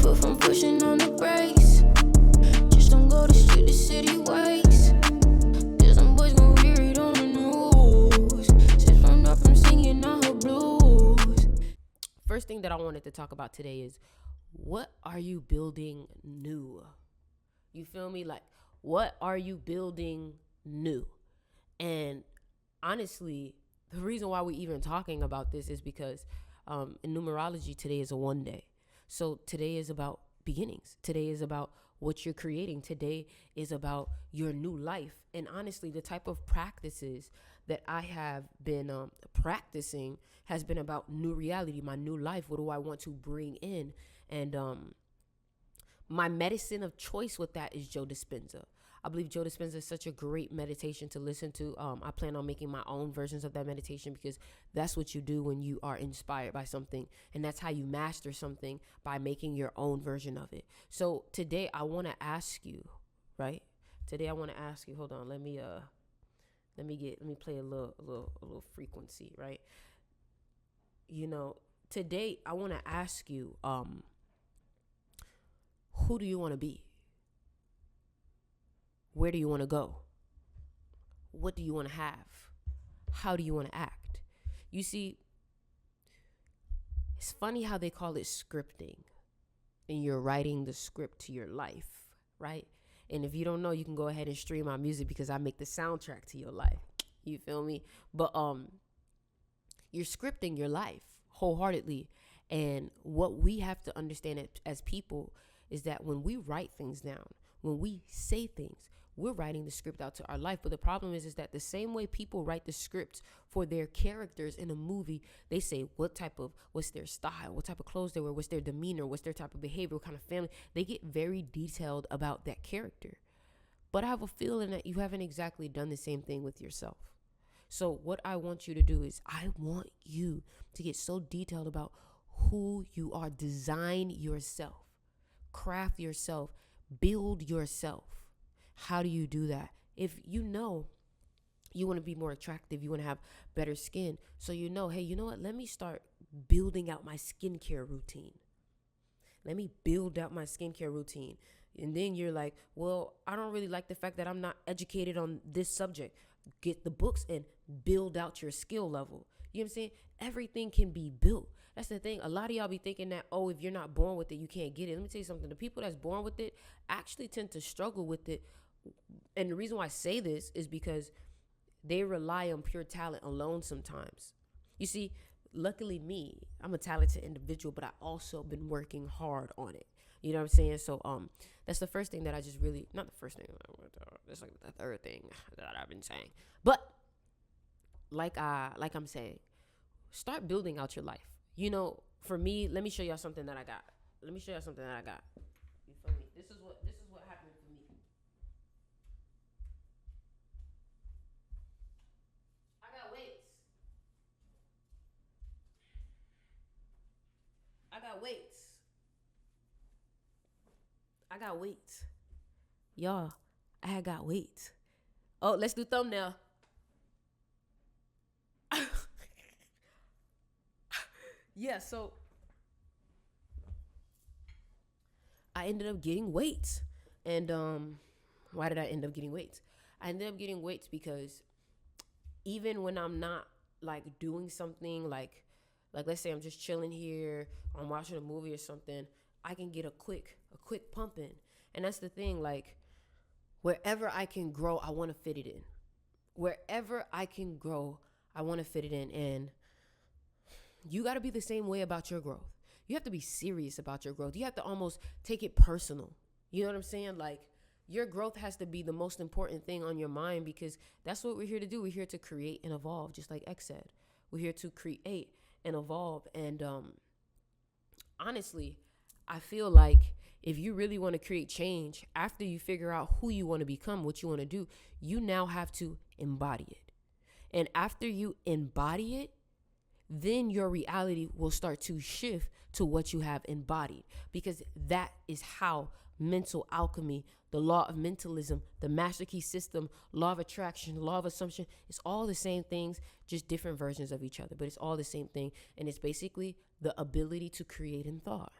foot from pushing on the brakes. Just don't go to street the city ways. Cause some boys gon' hear it on the news. Shit from up from singing all her blues. First thing that I wanted to talk about today is, what are you building new? You feel me? Like, what are you building new? And honestly, the reason why we even talking about this is because in numerology, today is a one day. So today is about beginnings. Today is about what you're creating. Today is about your new life. And honestly, the type of practices that I have been practicing has been about new reality, my new life. What do I want to bring in? And my medicine of choice with that is Joe Dispenza. I believe Joe Dispenza is such a great meditation to listen to. I plan on making my own versions of that meditation, because that's what you do when you are inspired by something. And that's how you master something, by making your own version of it. So today I want to ask you, right? Today I want to ask you, hold on, let me play a little frequency, right? You know, today I want to ask you, who do you want to be? Where do you want to go? What do you want to have? How do you want to act? You see, it's funny how they call it scripting, and you're writing the script to your life, right? And if you don't know, you can go ahead and stream my music, because I make the soundtrack to your life. You feel me? But you're scripting your life wholeheartedly. And what we have to understand as people is that when we write things down, when we say things, we're writing the script out to our life. But the problem is that the same way people write the scripts for their characters in a movie, they say what's their style, what type of clothes they wear, what's their demeanor, what's their type of behavior, what kind of family. They get very detailed about that character. But I have a feeling that you haven't exactly done the same thing with yourself. So what I want you to do is, I want you to get so detailed about who you are. Design yourself, craft yourself, build yourself. How do you do that? If you know you want to be more attractive, you want to have better skin, so you know, hey, you know what? Let me start building out my skincare routine. Let me build out my skincare routine. And then you're like, well, I don't really like the fact that I'm not educated on this subject. Get the books and build out your skill level. You know what I'm saying? Everything can be built. That's the thing. A lot of y'all be thinking that, oh, if you're not born with it, you can't get it. Let me tell you something. The people that's born with it actually tend to struggle with it. And the reason why I say this is because they rely on pure talent alone sometimes. You see, luckily me, I'm a talented individual, but I also been working hard on it. You know what I'm saying? So that's the first thing that I just really, not the first thing, that's like the third thing that I've been saying. But like I'm saying, start building out your life. You know, for me, let me show y'all something that I got. You feel me? This is what happened for me. I got weights. Y'all, I got weights. Oh, let's do thumbnail. Yeah, so I ended up getting weights. And why did I end up getting weights? I ended up getting weights because even when I'm not like doing something, like let's say I'm just chilling here, or I'm watching a movie or something, I can get a quick pump in. And that's the thing, like wherever I can grow, I want to fit it in. Wherever I can grow, I want to fit it in. And you got to be the same way about your growth. You have to be serious about your growth. You have to almost take it personal. You know what I'm saying? Like, your growth has to be the most important thing on your mind, because that's what we're here to do. We're here to create and evolve, just like X said. We're here to create and evolve. And honestly, I feel like if you really want to create change, after you figure out who you want to become, what you want to do, you now have to embody it. And after you embody it, then your reality will start to shift to what you have embodied, because that is how mental alchemy, the law of mentalism, the master key system, law of attraction, law of assumption, it's all the same things, just different versions of each other, but it's all the same thing. And it's basically the ability to create in thought.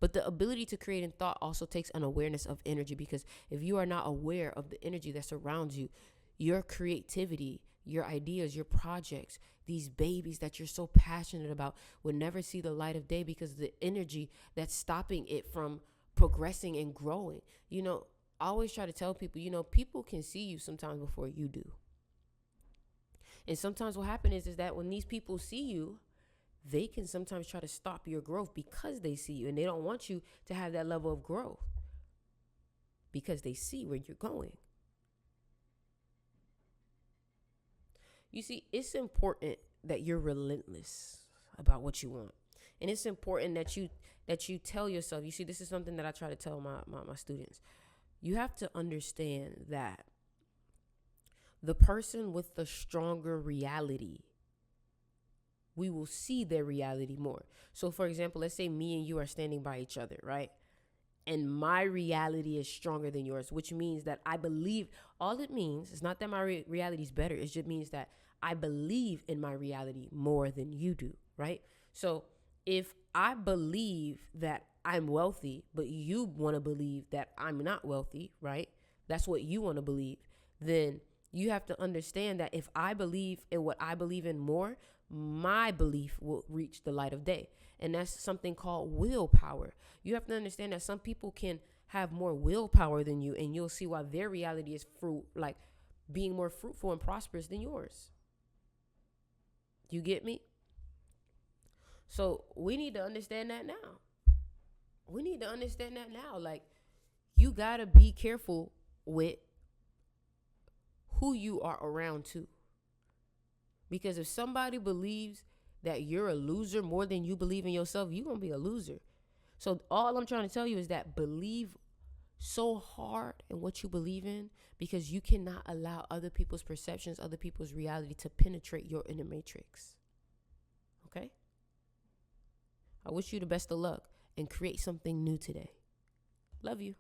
But the ability to create in thought also takes an awareness of energy, because if you are not aware of the energy that surrounds you, your creativity, your ideas, your projects, these babies that you're so passionate about will never see the light of day, because the energy that's stopping it from progressing and growing. I always try to tell people, people can see you sometimes before you do. And sometimes what happens is that when these people see you, they can sometimes try to stop your growth because they see you, and they don't want you to have that level of growth because they see where you're going. You see, it's important that you're relentless about what you want. And it's important that you tell yourself, you see, this is something that I try to tell my students. You have to understand that the person with the stronger reality, we will see their reality more. So for example, let's say me and you are standing by each other, right? And my reality is stronger than yours, which means that I believe, all it means is not that my reality is better. It just means that I believe in my reality more than you do, right? So if I believe that I'm wealthy, but you want to believe that I'm not wealthy, right? That's what you want to believe. Then you have to understand that if I believe in what I believe in more, my belief will reach the light of day. And that's something called willpower. You have to understand that some people can have more willpower than you, and you'll see why their reality is being more fruitful and prosperous than yours. You get me? So we need to understand that now. Like, you got to be careful with who you are around too. Because if somebody believes that you're a loser more than you believe in yourself, you're going to be a loser. So all I'm trying to tell you is that believe so hard in what you believe in, because you cannot allow other people's perceptions, other people's reality to penetrate your inner matrix. Okay? I wish you the best of luck and create something new today. Love you.